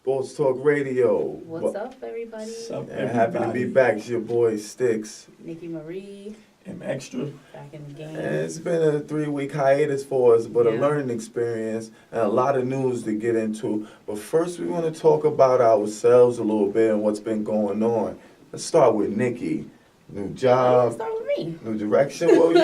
Sports Talk Radio. What's up, everybody? What's up, And happy to be back. It's your boy Sticks. Nikki Marie, M Extra. back in the game. And it's been a 3-week hiatus for us, but a Yeah. learning experience and a lot of news to get into. But first, we want to talk about ourselves a little bit and what's been going on. Let's start with Nikki. New job, Start with me. new direction. Well,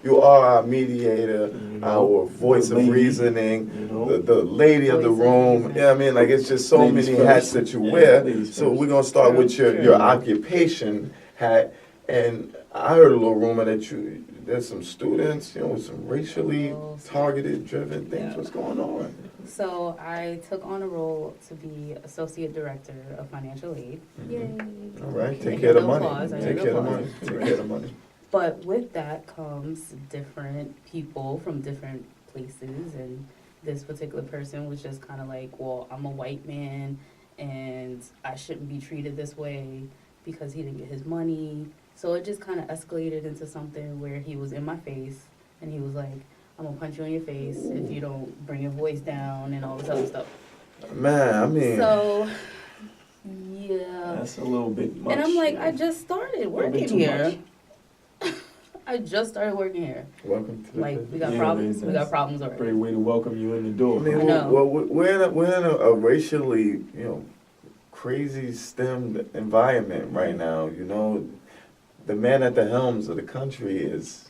you are our mediator, our voice of lady, reasoning, you know. the lady of the Voice of room. reason. Yeah, I mean, like it's just so Ladies many first. hats that you Yeah, wear. ladies So first. we're gonna start True, with your true. occupation hat. And I heard a little rumor that there's some students, with some racially Oh, targeted, driven things. yeah. What's going on? So I took on a role to be Associate Director of Financial Aid. Yay. All right, I take need care of the no money. applause, I Take need care of the applause. money. Take care of the money. But with that comes different people from different places, and this particular person was just kind of like, well, I'm a white man, and I shouldn't be treated this way because he didn't get his money. So it just kind of escalated into something where he was in my face, and he was like, I'm gonna punch you in your face if you don't bring your voice down and all this other stuff. Man, I mean, So, yeah. That's a little bit much. And I'm like, I just started little bit working too here. I just started working here. welcome to the Like, we got Yeah, problems. man, We got that's problems a already. great way to welcome you in the door. I mean, I know. well, we're in a racially, crazy stemmed environment right now. The man at the helms of the country is,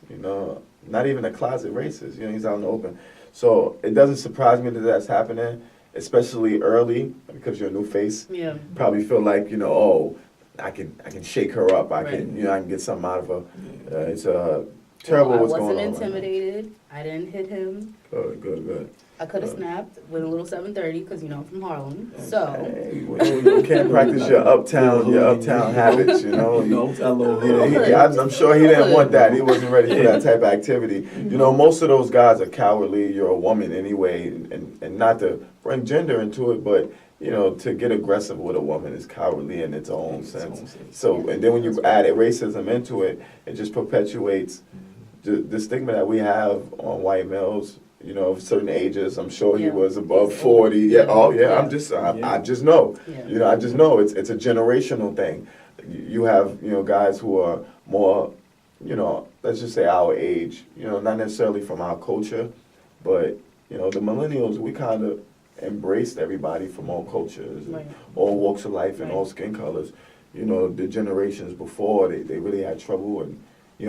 not even a closet racist. He's out in the open. So it doesn't surprise me that that's happening, especially early because you're a new face. Yeah. Probably feel like, I can shake her up. I Right. can, I can get something out of her. Yeah. It's terrible Well, what's I going on. wasn't intimidated. I didn't hit him. Good. I could have Good. snapped with a little 730 because, I'm from Harlem. Yeah. So, Hey, you can't practice your uptown habits, That little Yeah, hood. I'm sure he didn't want that. He wasn't ready for that type of activity. Most of those guys are cowardly. You're a woman anyway, and not to bring gender into it, but to get aggressive with a woman is cowardly in its own sense. So, and then when you add racism into it, it just perpetuates the stigma that we have on white males. Of certain ages. I'm sure he Yeah. was above He's 40. old. Yeah. Oh, yeah. Yeah. I just know. yeah. I just know it's a generational thing. You have, guys who are more, let's just say our age, not necessarily from our culture, but, the millennials, we kind of embraced everybody from all cultures, and Right. all walks of life and Right. all skin colors. The generations before, they really had trouble. And,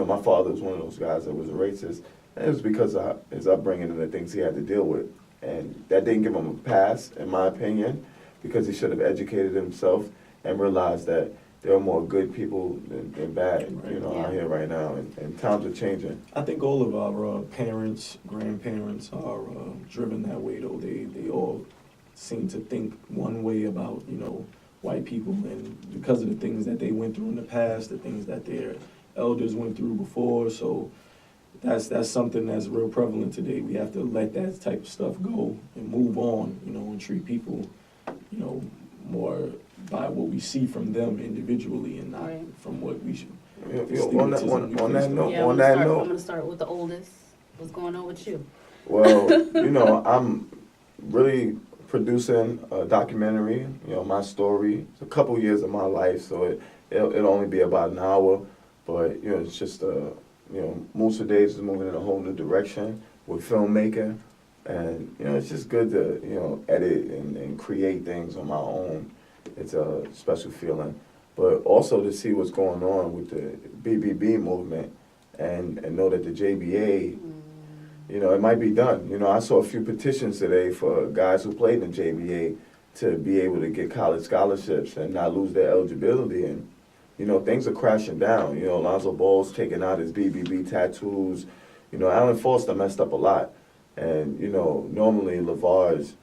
my father was one of those guys that was a racist. And it was because of his upbringing and the things he had to deal with. And that didn't give him a pass, in my opinion, because he should have educated himself and realized that there are more good people than bad, Right. out here right now. And times are changing. I think all of our parents, grandparents are driven that way, though. They all seem to think one way about, white people. And because of the things that they went through in the past, the things that their elders went through before. So that's something that's real prevalent today. We have to let that type of stuff go and move on, and treat people, more by what we see from them individually and not Right. from what we should. On that note, Yeah, I'm going to start with the oldest. What's going on with you? well, I'm really producing a documentary, my story. It's a couple years of my life, so it'll only be about an hour, but, it's just Musa Days is moving in a whole new direction with filmmaking, and it's just good to edit and create things on my own. It's a special feeling, but also to see what's going on with the BBB movement, and know that the JBA, it might be done. I saw a few petitions today for guys who played in the JBA to be able to get college scholarships and not lose their eligibility. And things are crashing down. Lonzo Ball's taking out his BBB tattoos. Alan Foster messed up a lot. And, normally LeVar's,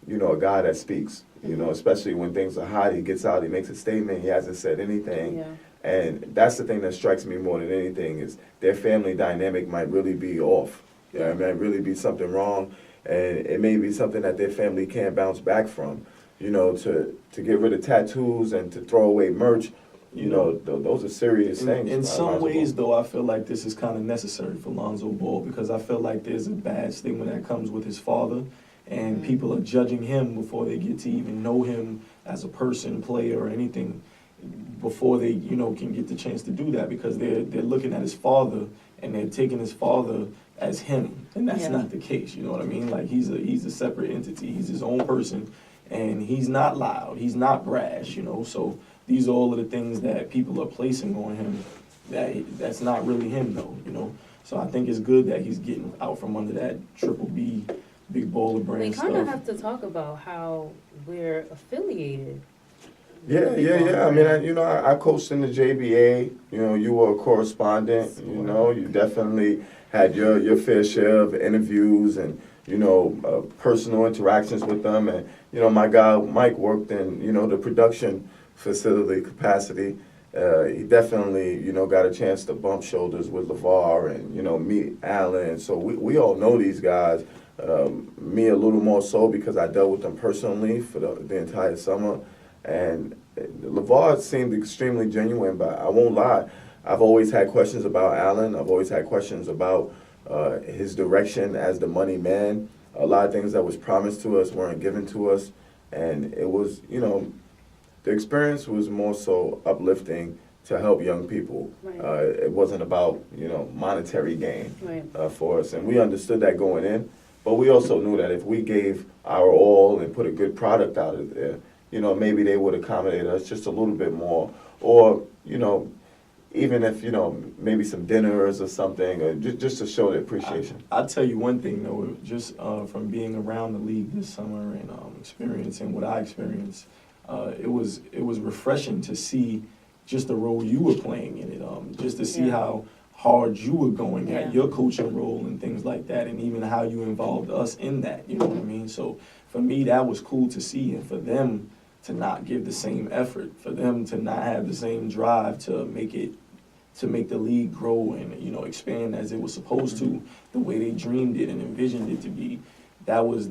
a guy that speaks, especially when things are hot. He gets out, he makes a statement, he hasn't said anything. Yeah. And that's the thing that strikes me more than anything is their family dynamic might really be off. It might really be something wrong. And it may be something that their family can't bounce back from. To get rid of tattoos and to throw away merch. Those are serious things. In some Lonzo ways, Ball. though, I feel like this is kind of necessary for Lonzo Ball because I feel like there's a bad stigma that comes with his father. and people are judging him before they get to even know him as a person, player, or anything, before they, can get the chance to do that, because they're looking at his father and they're taking his father as him, and that's not the case. You know what I mean? Like, he's a separate entity. He's his own person, and he's not loud. He's not brash. So these are all of the things that people are placing on him. That's not really him, though. So I think it's good that he's getting out from under that Triple B, big baller brand We stuff. kind of have to talk about how we're affiliated. Yeah. I mean, I coached in the JBA. You were a correspondent. You definitely had your fair share of interviews and personal interactions with them. And my guy Mike worked in the production facility capacity. He definitely got a chance to bump shoulders with LeVar and meet Allen. So we all know these guys. Me a little more so because I dealt with them personally for the entire summer. And LeVar seemed extremely genuine, but I won't lie. I've always had questions about Allen. I've always had questions about his direction as the money man. A lot of things that was promised to us weren't given to us. And it was, the experience was more so uplifting to help young people. Right. It wasn't about, monetary gain for us. And we understood that going in. But we also knew that if we gave our all and put a good product out of there, maybe they would accommodate us just a little bit more. Or, even if, maybe some dinners or something, or just to show the appreciation. I'll tell you one thing, though, just from being around the league this summer and experiencing what I experienced, it was refreshing to see just the role you were playing in it, just to see how hard you were going at your coaching role and things like that, and even how you involved us in that, you know what I mean? So for me, that was cool to see, and for them to not give the same effort, for them to not have the same drive to make the league grow and expand as it was supposed to, the way they dreamed it and envisioned it to be. That was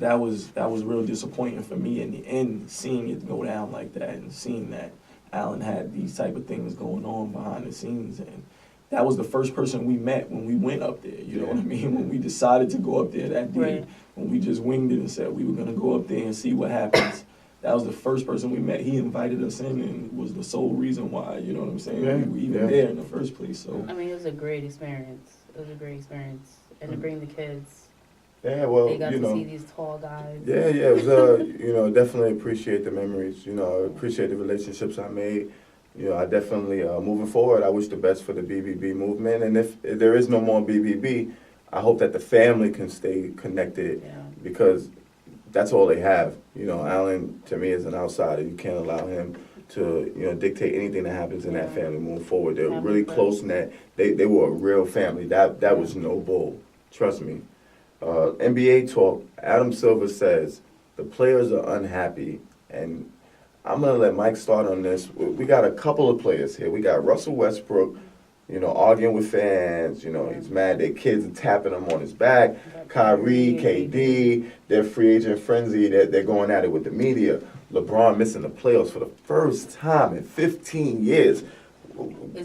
real disappointing for me in the end, seeing it go down like that and seeing that Allen had these type of things going on behind the scenes. And that was the first person we met when we went up there, you know what I mean? When we decided to go up there that day, when we just winged it and said we were going to go up there and see what happens. That was the first person we met. He invited us in and was the sole reason why, you know what I'm saying? We were even there in the first place. So I mean, it was a great experience. And to bring the kids. Yeah, well, they got to see these tall guys. Yeah, it was, definitely appreciate the memories. I appreciate the relationships I made. I definitely, moving forward, I wish the best for the BBB movement. And if there is no more BBB, I hope that the family can stay connected because that's all they have. Allen, to me, is an outsider. You can't allow him to, dictate anything that happens in that family moving forward. They're really close-knit. They were a real family. That was no bull. Trust me. NBA talk, Adam Silver says, the players are unhappy. And I'm going to let Mike start on this. We got a couple of players here. We got Russell Westbrook, arguing with fans. He's mad their kids are tapping him on his back. Kyrie, KD, their free agent frenzy. They're going at it with the media. LeBron missing the playoffs for the first time in 15 years.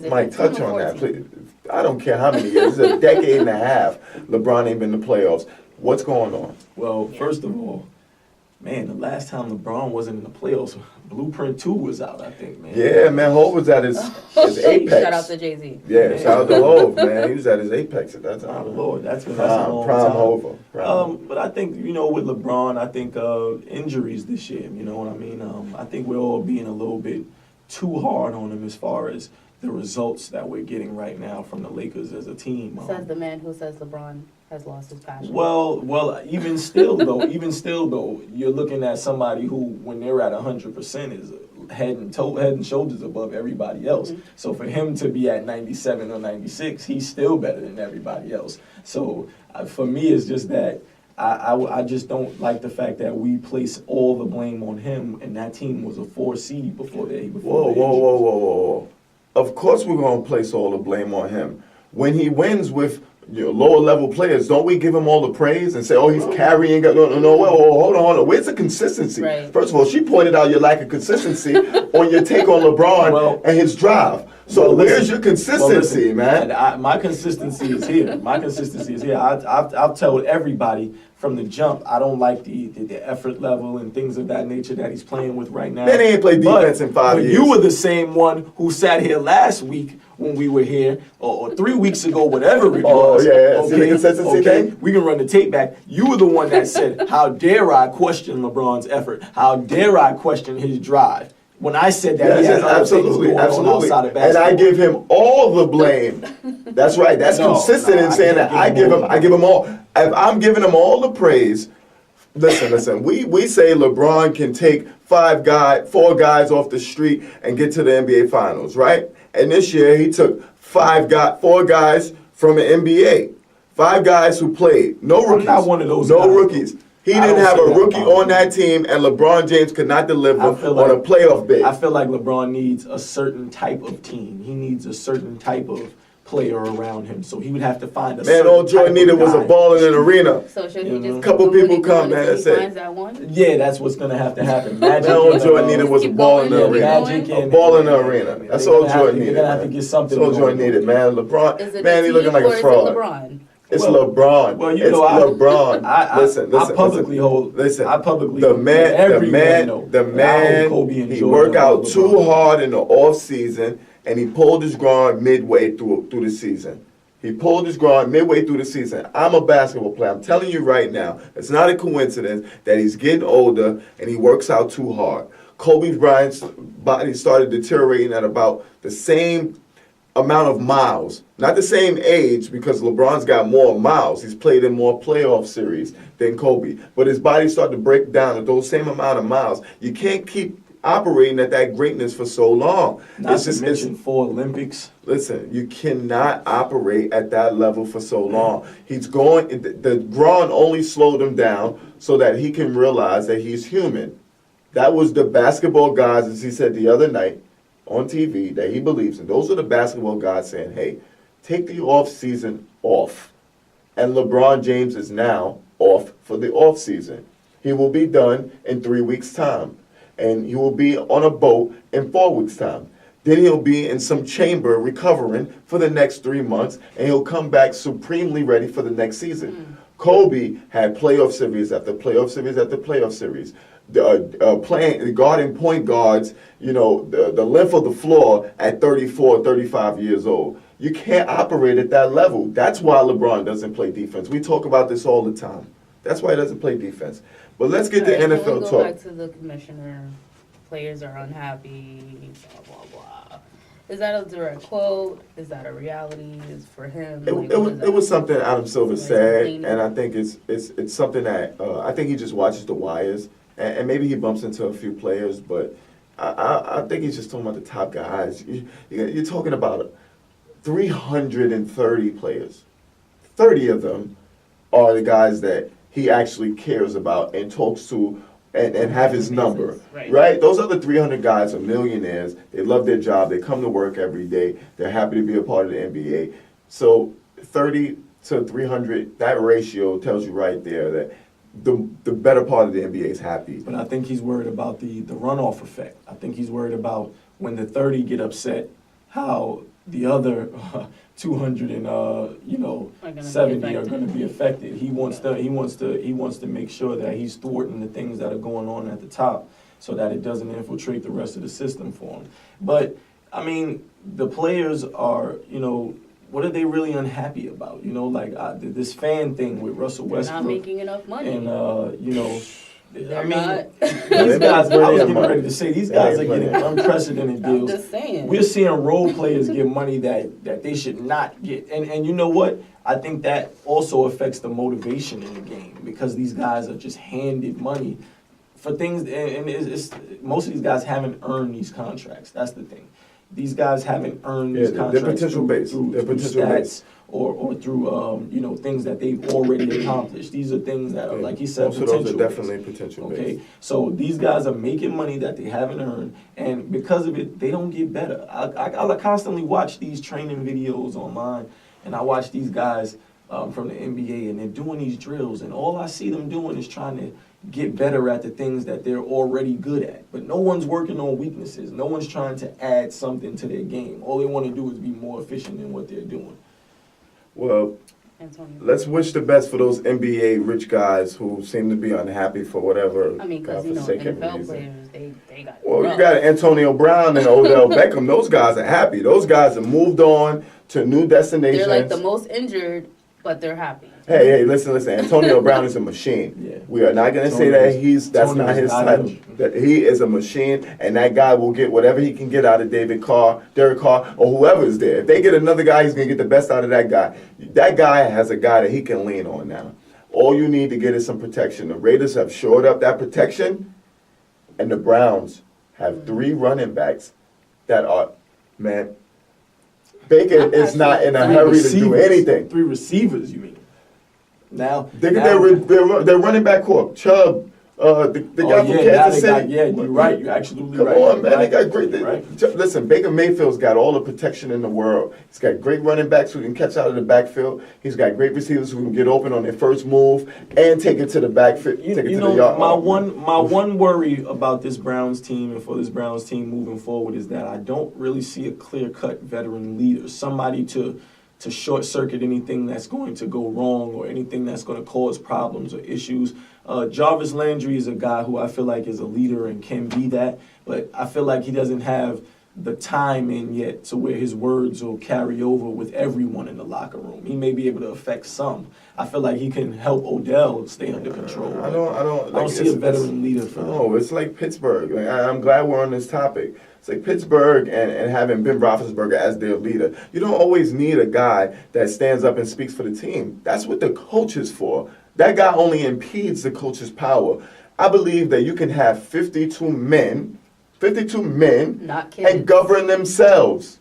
Mike, touch on that, please. I don't care how many years. It's a decade and a half. LeBron ain't been in the playoffs. What's going on? Well, first of all, man, the last time LeBron wasn't in the playoffs, Blueprint 2 was out, I think, man. Yeah, man, Hov was at his apex. Shout out to Jay-Z. Yeah, shout out to Hov, man. He was at his apex at that time. Oh, Lord, that's a long time. Hov. But I think, with LeBron, I think injuries this year, you know what I mean? I think we're all being a little bit too hard on him as far as the results that we're getting right now from the Lakers as a team. Says the man who says LeBron has lost his passion. Well, even still though, you're looking at somebody who, when they're at 100%, is head and shoulders above everybody else. Mm-hmm. So for him to be at 97 or 96, he's still better than everybody else. So for me, it's just that I just don't like the fact that we place all the blame on him, and that team was a 4 seed before they. Whoa. Of course we're going to place all the blame on him. When he wins with lower level players, don't we give him all the praise and say, oh, he's carrying? No, hold on. Where's the consistency? Right. First of all, she pointed out your lack of consistency on your take on LeBron and his drive. So where's your consistency, man? My consistency is here. I've told everybody from the jump, I don't like the effort level and things of that nature that he's playing with right now. Man, he ain't played defense in 5 years. You were the same one who sat here last week when we were here, or 3 weeks ago, whatever it was. Oh, yeah. See the consistency thing? We can run the tape back. You were the one that said, how dare I question LeBron's effort? How dare I question his drive? When I said that, he has other things going on outside of basketball. And I give him all the blame. That's right. That's consistent in saying that. I give him all. If I'm giving him all the praise, listen. We say LeBron can take 4 guys off the street and get to the NBA Finals, right? And this year he took 4 guys from the NBA, 5 guys who played, no rookies. I'm not one of those no guys. Rookies. He didn't have a rookie on that team, and LeBron James could not deliver on a playoff base. I feel like LeBron needs a certain type of team. He needs a certain type of player around him. So he would have to find a man. All Jordan needed was a ball in an arena. So should he just couple people come, man, that's it. Yeah, that's what's gonna have to happen. Magic. All Jordan needed was a ball in the arena. A ball in the arena. That's all Jordan needed. They're gonna have to get something. That's all Jordan needed, man. LeBron, man, he looking like a fraud. It's well, LeBron. Well, LeBron. Listen. I publicly hold. Listen. I publicly. The man. He worked out too hard in the off season, and he pulled his groin midway through the season. He pulled his groin midway through the season. I'm a basketball player. I'm telling you right now, it's not a coincidence that he's getting older and he works out too hard. Kobe Bryant's body started deteriorating at about the same amount of miles. Not the same age, because LeBron's got more miles. He's played in more playoff series than Kobe. But his body started to break down at those same amount of miles. You can't keep operating at that greatness for so long. Not to mention 4 Olympics. Listen, you cannot operate at that level for so long. The groin only slowed him down so that he can realize that he's human. That was the basketball guys, as he said the other night on TV, that he believes in. Those are the basketball guys saying, hey, take the off season off. And LeBron James is now off for the off season. He will be done in 3 weeks' time. And he will be on a boat in 4 weeks' time. Then he'll be in some chamber recovering for the next 3 months, and he'll come back supremely ready for the next season. Kobe had playoff series after playoff series after playoff series. Guarding point guards, the length of the floor at 34, 35 years old. You can't operate at that level. That's why LeBron doesn't play defense. We talk about this all the time. That's why he doesn't play defense. But let's get to NFL talk. Go back to the commissioner. Players are unhappy, blah, blah, blah. Is that a direct quote? Is that a reality? Is for him? It was something Adam Silver said, and I think it's something that I think he just watches the wires, and maybe he bumps into a few players, but I think he's just talking about the top guys. You're talking about 330 players. 30 of them are the guys that he actually cares about and talks to and have his number, right? Those other 300 guys are millionaires. They love their job. They come to work every day. They're happy to be a part of the NBA. So 30 to 300, that ratio tells you right there that the better part of the NBA is happy. But I think he's worried about the runoff effect. I think he's worried about when the 30 get upset, how the other 270 are going to be affected. He wants to make sure that he's thwarting the things that are going on at the top, so that it doesn't infiltrate the rest of the system for him. But I mean, the players are, what are they really unhappy about? This fan thing with Russell Westbrook. They're not making enough money. And these guys, I was getting ready to say, these guys are getting unprecedented deals. I'm just saying. We're seeing role players get money that they should not get. And you know what? I think that also affects the motivation in the game, because these guys are just handed money for things, and it's most of these guys haven't earned these contracts. That's the thing. These guys haven't earned these contracts they're potential base. through stats or through things that they've already accomplished. These are things that are, like you said, most potential. Those are definitely potential base. Okay, so these guys are making money that they haven't earned, and because of it, they don't get better. I constantly watch these training videos online, and I watch these guys from the NBA, and they're doing these drills, and all I see them doing is trying to get better at the things that they're already good at. But no one's working on weaknesses. No one's trying to add something to their game. All they want to do is be more efficient in what they're doing. Well, Antonio. Let's wish the best for those NBA rich guys who seem to be unhappy for whatever I mean, because godforsaken NFL reason. players, they got. Well, rough. you got Antonio Brown and Odell Beckham. Those guys are happy. Those guys have moved on to new destinations. They're like the most injured, but they're happy. Hey, listen. Antonio Brown is a machine. Yeah. We are not going to say that that's not his title. That he is a machine, and that guy will get whatever he can get out of Derek Carr, or whoever is there. If they get another guy, he's going to get the best out of that guy. That guy has a guy that he can lean on now. All you need to get is some protection. The Raiders have shored up that protection, and the Browns have 3 running backs that are, man, Baker is not in a hurry to do anything. 3 receivers, you mean? Now, Their running back core, Chubb, the guy from Kansas City. You're right. You're absolutely Come right. on, man. Right. They got great. Right. Listen, Baker Mayfield's got all the protection in the world. He's got great running backs who can catch out of the backfield. He's got great receivers who can get open on their first move and take it to the backfield. The yard. My one worry about this Browns team and for this Browns team moving forward is that I don't really see a clear-cut veteran leader, somebody to short circuit anything that's going to go wrong or anything that's going to cause problems or issues. Jarvis Landry is a guy who I feel like is a leader and can be that, but I feel like he doesn't have the time in yet to where his words will carry over with everyone in the locker room. He may be able to affect some. I feel like he can help Odell stay under control. I don't see a veteran leader for that. No, it's like Pittsburgh. Like, I'm glad we're on this topic. It's like Pittsburgh and having Ben Roethlisberger as their leader. You don't always need a guy that stands up and speaks for the team. That's what the coach is for. That guy only impedes the coach's power. I believe that you can have 52 men Not kids. and govern themselves.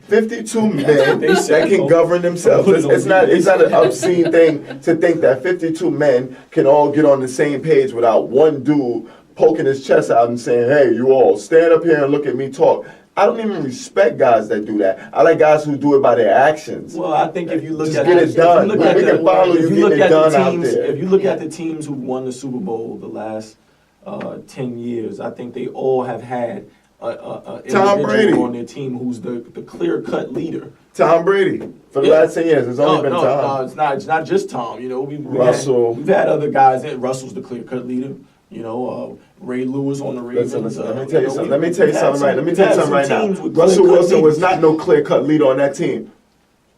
52 men that can govern themselves. It's not an obscene thing to think that 52 men can all get on the same page without one dude poking his chest out and saying, hey, you all, stand up here and look at me talk. I don't even respect guys that do that. I like guys who do it by their actions. Well, I think if you look Just at get it done. We can follow you getting it done out there. If you look at the teams who won the Super Bowl the last 10 years, I think they all have had an individual on their team who's the clear-cut leader. Tom Brady. For the last 10 years, it's only been Tom. No, it's not just Tom. You know, Russell. We've had other guys. Russell's the clear-cut leader. You know, Ray Lewis on the Ravens. Listen, let me tell you something. Let me tell you something right now. Russell Wilson was not no clear-cut leader on that team.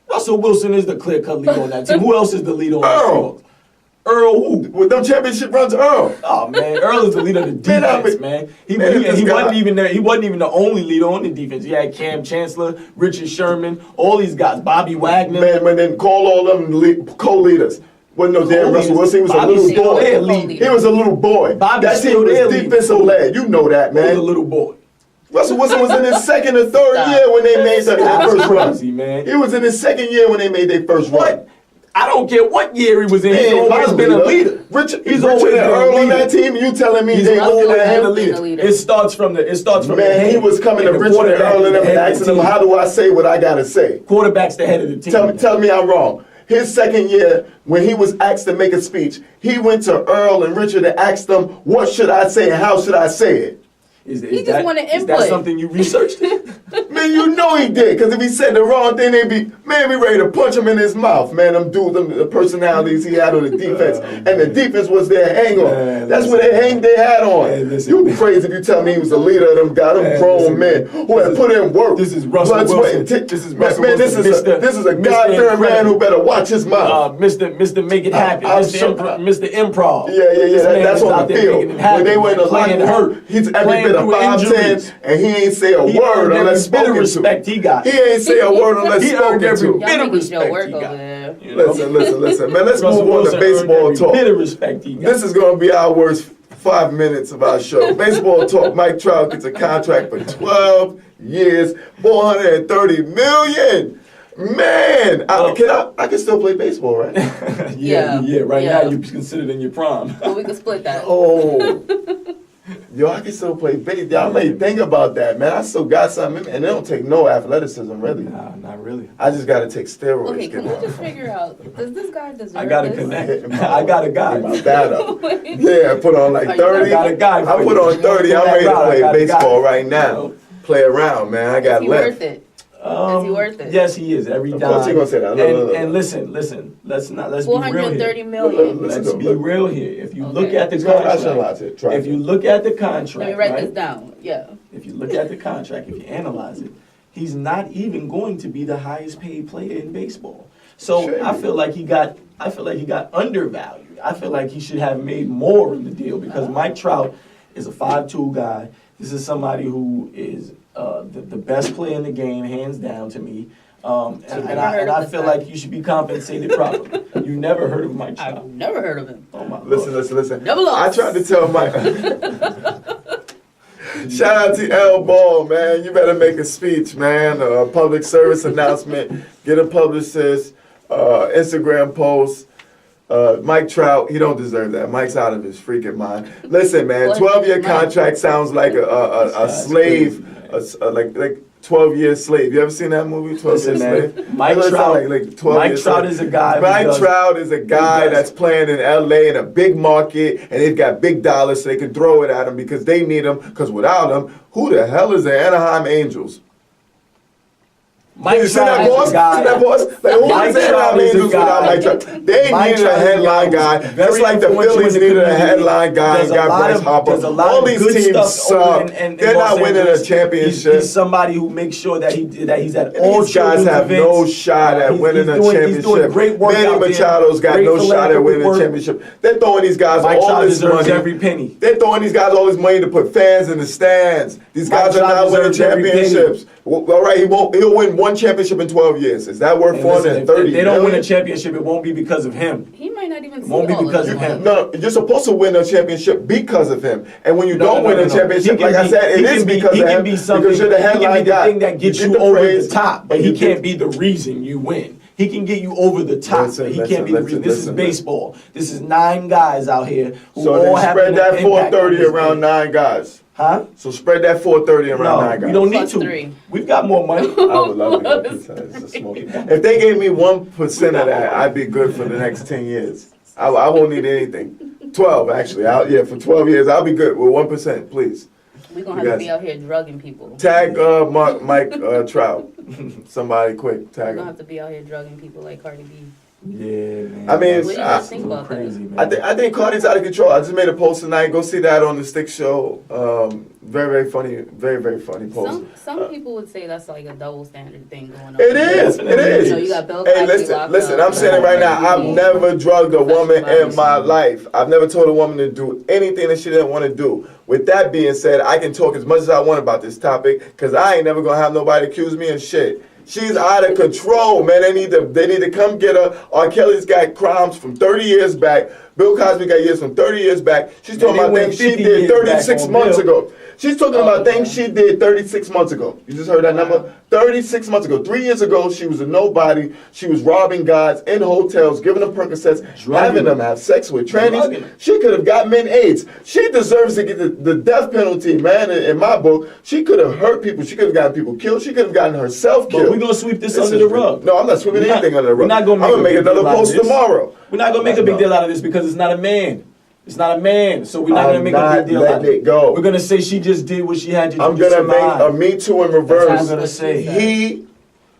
Russell Wilson is the clear-cut leader on that team. Who else is the leader on Earl. that team? Earl who? With them championship runs, Earl. Oh man, Earl is the leader of the defense, man. He wasn't even there. He wasn't even the only leader on the defense. You had Cam Chancellor, Richard Sherman, all these guys, Bobby Wagner. Man, when they call all them co-leaders. Wasn't no damn Russell Wilson. He was a little boy. He was a little boy. That team was defensive led. You know that, man. He was a little boy. Russell Wilson was in his second or third year when they made their first run. Man. He was in his second year when they made their first run. I don't care what year he was in. He's always been a leader. He's always been Earl on that team. You telling me they always been a leader? It starts from the man. He was coming to Richard and Earl and them and asking them, "How do I say what I gotta say?" Quarterback's the head of the team. Tell me I'm wrong. His second year, when he was asked to make a speech, he went to Earl and Richard and asked them, "What should I say and how should I say it?" He just wanted input. Is that something you researched? Man, you know he did, because if he said the wrong thing, they'd be ready to punch him in his mouth. Man, them dudes, the personalities he had on the defense, and the defense was their hang on. That's what they hang their hat on. You be crazy if you tell me he was the leader of them guys, them grown men who had put in work. This is Russell Wilson. This is Russell Wilson. This is a God-fearing man who better watch his mouth. Mr. Make It Happen. Mr. Improv. Yeah. That's on the field. When they were in the locker, he's every bit of 5'10", and he ain't say a word unless spoken to. He got. He ain't say a word unless spoken to. Bit of respect he got. Listen, man. Let's move on to baseball talk. Bit of respect he got. This is going to be our worst 5 minutes of our show. Baseball talk. Mike Trout gets a contract for 12 years, $430 million. Man, I can still play baseball, right? Yeah. Right now you're considered in your prime. Well, we can split that. Oh. Yo, I can still play baseball. Y'all may think about that, man. I still got something, and it don't take no athleticism, really. Nah, not really. I just got to take steroids. Okay, can we just figure out, does this guy deserve I got to this? connect. I got a guy. My bat up. Yeah, I put on like 30. I got a guy. I put on 30. I'm ready to play baseball right now. Play around, man. I got Is he left. worth it? Is he worth it? Yes, he is. Every Of dime. course he gonna say that. And listen. Let's be real $430 here. million. Let's be real here. If you look Okay. at the He's gonna contract, rationalize it. Try if it. you look at the contract, Let me write right? this down. Yeah. If you look at the contract, if you analyze it, he's not even going to be the highest paid player in baseball. So Shouldn't I be. feel like he got undervalued. I feel like he should have made more in the deal because Mike Trout is a 5'2" guy. This is somebody who is the best player in the game, hands down to me. And I feel like you should be compensated properly. You never heard of Mike Trout? I've never heard of him. Oh my Listen. Never lost. I tried to tell Mike. Shout out to L Ball, man. You better make a speech, man. A public service announcement. Get a publicist. Instagram post. Mike Trout, he don't deserve that. Mike's out of his freaking mind. Listen, man, 12-year contract sounds like a slave, like 12-year slave. You ever seen that movie, 12 Listen, Year man, Slave? Mike It Trout, like 12 Mike years Trout slave. is a guy who Mike does- Trout is a guy who does- that's playing in LA in a big market, and they've got big dollars, so they can throw it at him because they need him. Because without him, who the hell is the Anaheim Angels? Mike You see that, Trout boss? is See a guy. that, boss? Like, who Mike is the Trout Anaheim is a Angels without guy. Mike Trout? They Mike needed a Trout is a headline guy guy, very just like the influential Phillies in the needed a community. headline guy There's and a got lot Bryce of- Harper. there's a lot All of these good teams stuff suck. over in They're Los not winning a Angeles. championship. He's somebody who makes sure that he's at all These guys children's have events. no shot at winning a He's doing championship. great work Manny out there. Machado's got Great no shot at philanthropic winning a work. championship. They're throwing these guys Mike all Trout this deserves money. every penny. They're throwing these guys all this money to put fans in the stands. These Mike guys are Trout not winning deserves every penny. championships. Well, all right, he'll win one championship in 12 years. Is that worth And listen, if 430 they don't win a million? championship, it won't be because of him. He might not even see won't be all because of of the him. money. No, you're supposed to win a championship because of him. And when you No, don't no, win no, a no. championship, He can like I be- said, it he is can be- because he of can him. be something. Because you're the He can headline be the guy. thing that gets get you the over praise, the top, but and he you can't get- be the reason you win. He can get you over the top, Listen, but he listen, can't be the listen, reason. This is listen, baseball. This is 9 guys out here who So all then have spread an that impact on 430 this around thing. 9 guys. Huh? So spread that 430 around 9 No, guys. we don't need Plus to. 3. We've got more money. I would love to get a piece of that. Just smoke it. If they gave me 1% of that, I'd be good for the next 10 years. I won't need anything. 12, actually. For 12 years, I'll be good with 1%, please. We're going You to have guys- to be out here drugging people. Tag Mike Trout. Somebody quick, We're tag going to him. have to be out here drugging people like Cardi B. Yeah, man. I mean, What do you guys think about that? crazy, man. I think Cardi's out of control. I just made a post tonight. Go see that on the Stick Show. Very, very funny. Very, very funny post. Some people would say that's like a double standard thing going on. It is. It is. You know, you got Bill Hey, Cosby locked listen. up. I'm saying it right now. I've never drugged a woman in Professional my life. I've never told a woman to do anything that she didn't want to do. With that being said, I can talk as much as I want about this topic because I ain't never gonna have nobody accuse me of shit. She's out of control, man. They need to come get her. R. Kelly's got crimes from 30 years back. Bill Cosby got years from 30 years back. She's talking they about went things she 50 did years back 36 on months Bill. ago. She's talking about things she did 36 months ago. You just heard that number? 36 months ago. 3 years ago, she was a nobody. She was robbing guys in hotels, giving them Percocets, having them have sex with trannies. She could have got men AIDS. She deserves to get the death penalty, man, in my book. She could have hurt people. She could have gotten people killed. She could have gotten herself killed. But we're going to sweep this under the rug. No, I'm not sweeping anything under the rug. We're not gonna I'm going to make a big another deal out of post this. tomorrow. We're not going to make a big deal out of this because it's not a man. It's not a man, so we're not going to make a big deal out of letting it go. We're going to say she just did what she had to do I'm to going to survive. make a Me Too in That's reverse. what I'm going to say. He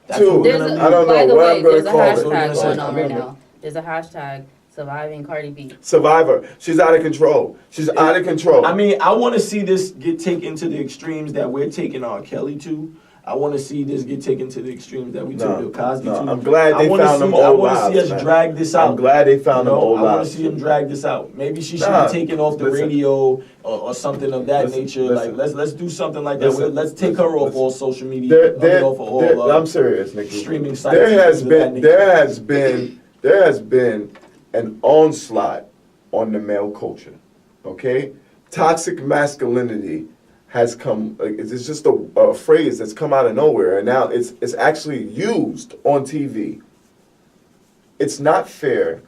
That's too. what we're There's gonna a, I don't by know the what way, I'm going there's to a call it. hashtag say. going on right now. There's a hashtag surviving Cardi B. Survivor. She's out of control. She's out of control. I mean, I want to see this get taken to the extremes that we're taking R. Kelly to. I want to see this get taken to the extremes that we took Bill Cosby to. I'm glad they I wanna found see- them I old want to see lives, us man. drag this out. I'm glad they found them old I want lives. to see them drag this out. Maybe she should Nah, be taken off the listen. radio or something of that Listen, nature. listen. Like let's do something like that. Listen, Let's take her off listen. all social media. Off of all I'm serious, Nicky. streaming sites. There and has things of that been nature. there has been an onslaught on the male culture. Okay, toxic masculinity has come. It's just a phrase that's come out of nowhere, and now it's actually used on TV. It's not fair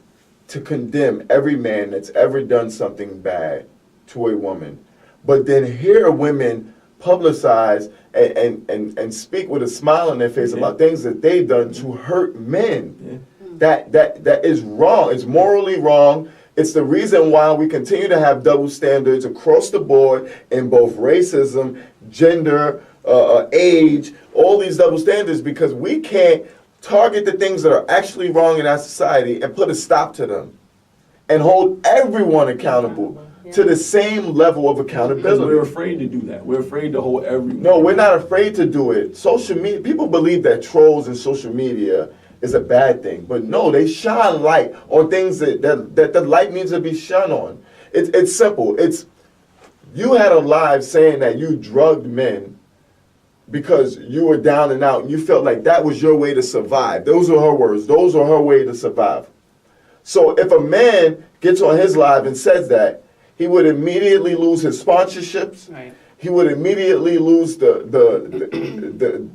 to condemn every man that's ever done something bad to a woman, but then hear women publicize and speak with a smile on their face about things that they've done to hurt men. That is wrong. It's morally wrong. It's the reason why we continue to have double standards across the board in both racism, gender, age, all these double standards, because we can't target the things that are actually wrong in our society and put a stop to them and hold everyone accountable to the same level of accountability. We're afraid to do that. We're afraid to hold everyone. No, we're not afraid to do it. Social media, people believe that trolls and social media is a bad thing, but no, they shine light on things that the light needs to be shone on. It's simple. It's, you had a live saying that you drugged men because you were down and out and you felt like that was your way to survive. Those are her words. Those are her way to survive. So if a man gets on his live and says that, he would immediately lose his sponsorships. Right. He would immediately lose the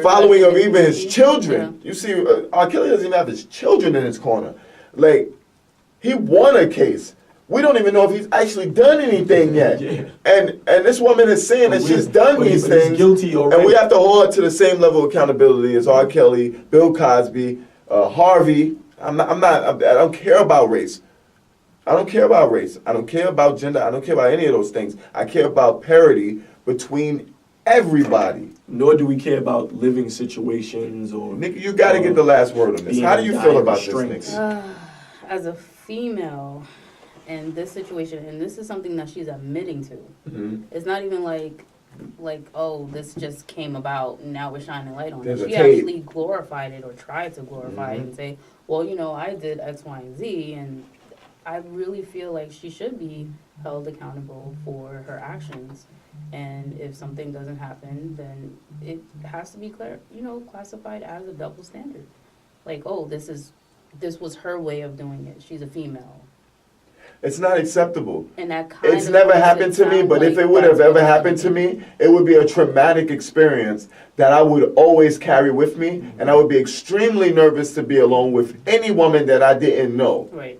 following of even his children. Yeah. You see, R. Kelly doesn't even have his children in his corner. Like, he won a case. We don't even know if he's actually done anything yet. Yeah. And this woman is saying that she's done these things. Guilty already. And we have to hold her to the same level of accountability as R. Kelly, Bill Cosby, Harvey. I don't care about race. I don't care about race. I don't care about gender. I don't care about any of those things. I care about parity between everybody. Nor do we care about living situations or... Nick, you got to get the last word on this. How do you feel about this, Nick? As a female in this situation, and this is something that she's admitting to, it's not even like, oh, this just came about and now we're shining light on it. She actually glorified it or tried to glorify it and say, well, you know, I did X, Y, and Z, and I really feel like she should be held accountable for her actions. And if something doesn't happen, then it has to be classified as a double standard. Like, oh, this was her way of doing it. She's a female. It's not acceptable. And that it's never happened to me, but if it would have ever happened to me, it would be a traumatic experience that I would always carry with me, and I would be extremely nervous to be alone with any woman that I didn't know. Right.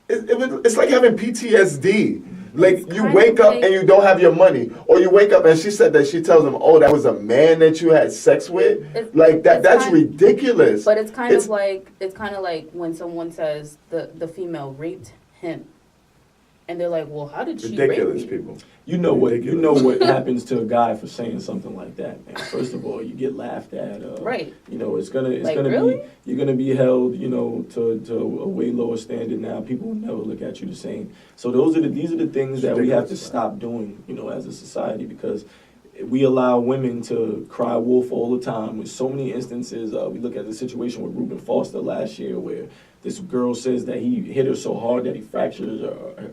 It's like having PTSD. Like, you wake up and you don't have your money, or you wake up and she said that she tells him, oh, that was a man that you had sex with. That's ridiculous. But it's kind of like when someone says the female raped him, and they're like, well, how did she rape me? People. You know what happens to a guy for saying something like that, man. First of all, you get laughed at. Right. You know, it's gonna really? be, you're gonna be held, to a way lower standard now. People will never look at you the same. So these are the things that we have to stop doing, as a society, because we allow women to cry wolf all the time. With so many instances, we look at the situation with Reuben Foster last year, where this girl says that he hit her so hard that he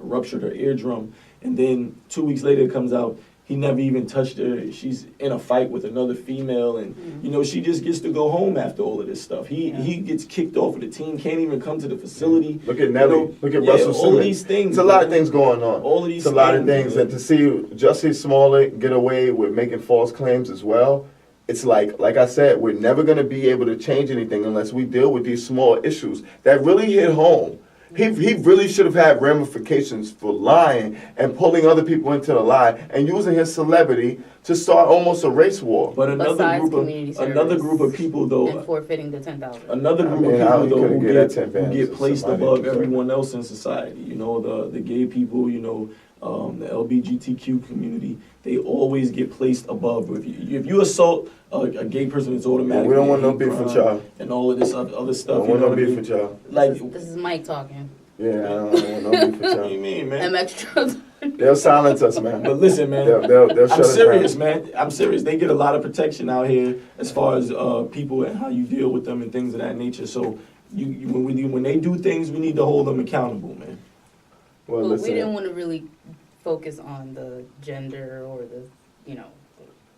ruptured her eardrum, and then 2 weeks later it comes out he never even touched her. She's in a fight with another female, and she just gets to go home after all of this stuff. He gets kicked off of the team, can't even come to the facility. Look at Nelly. Look at Russell Simmons. All of these things. It's a lot of things going on. All of these. It's a lot of things, and to see Jussie Smollett get away with making false claims as well. It's like I said, we're never going to be able to change anything unless we deal with these small issues that really hit home. He really should have had ramifications for lying and pulling other people into the lie and using his celebrity to start almost a race war. But another group of people though, and forfeiting the $10,000. Another group of people though who get placed above everyone else in society. The gay people. The LGBTQ community, they always get placed above. If you assault a gay person, it's automatically. We don't want no beef with y'all. And all of this other stuff. Don't want no beef with y'all. This is Mike talking. Yeah, I don't want no beef with y'all. What do you mean, man? They'll silence us, man. But listen, man. They'll I'm serious, man. I'm serious. They get a lot of protection out here as far as people and how you deal with them and things of that nature. So when they do things, we need to hold them accountable, man. Well, we didn't want to really focus on the gender or the,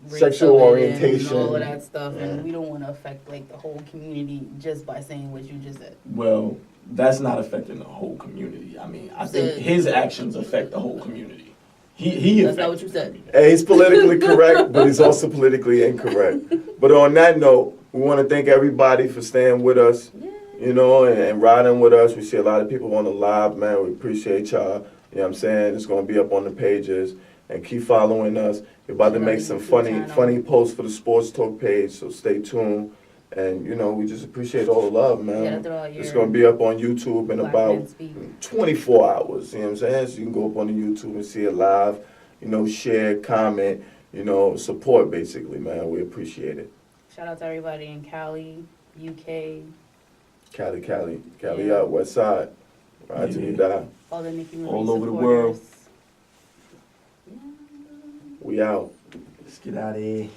sexual orientation and all of that stuff, and we don't want to affect the whole community just by saying what you just said. Well, that's not affecting the whole community. I mean, I think his actions affect the whole community. That's not what you said. Hey, he's politically correct, but he's also politically incorrect. But on that note, we want to thank everybody for staying with us, and riding with us. We see a lot of people on the live, man. We appreciate y'all. You know what I'm saying? It's going to be up on the pages. And keep following us. We're about to make some funny posts for the Sports Talk page, so stay tuned. And, we just appreciate all the love, man. It's going to be up on YouTube in about 24 hours. You know what I'm saying? So you can go up on the YouTube and see it live. Share, comment, support basically, man. We appreciate it. Shout out to everybody in Cali, UK, Cali Yeah. up, West Side. Ride till you die. all the Nicki Marie All over the supporters. world. Yeah. We out. Let's get out of here.